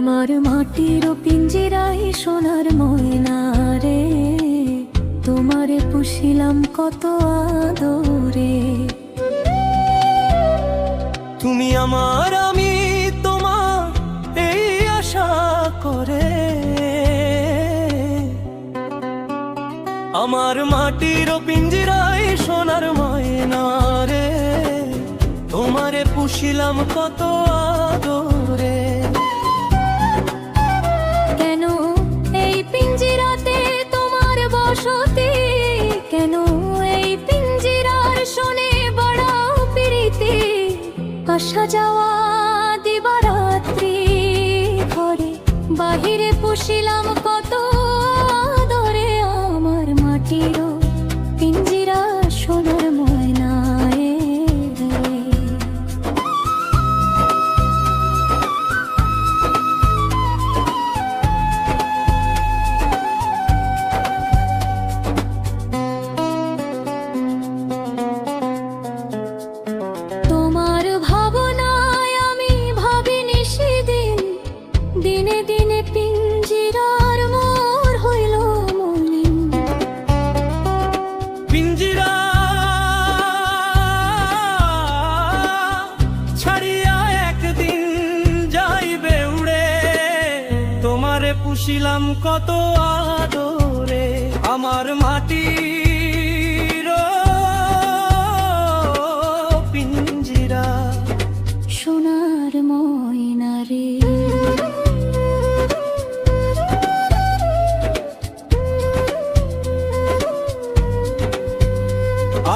আমার মাটির পিঞ্জিরায় সোনার ময়না রে, তোমারে পুষিলাম কত আদরে। তুমি আমার, আমি তোমার, এই আশা করে আমার মাটির পিঞ্জিরায় সোনার ময়না রে, তোমারে পুষিলাম কত আদরে। কেন এই পিঞ্জিরাতে তোমার বসতি, কেন এই পিঞ্জিরার শোনে বড়াও প্রীতি। আসা যাওয়া দিবারাত্রি ঘরে বাহিরে পুষিলাম কত আদরে। আমার মাটির পিঞ্জিরা সোনার ময়না রে। তোমার ভাবনায় আমি ভাবিনি সেদিন, দিনে দিনে পিঞ্জিরার মোর হইল মলিন। পিঞ্জিরা ছাড়িয়া একদিন যাইবে উড়ে, তোমারে পুষিলাম কত আদরে। আমার মাটির পিঞ্জিরা সোনার ময়না রে।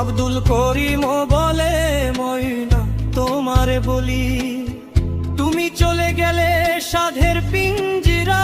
আব্দুল করিম বলে ময়না তোমারে বলি, তুমি চলে গেলে সাধের পিঞ্জিরা।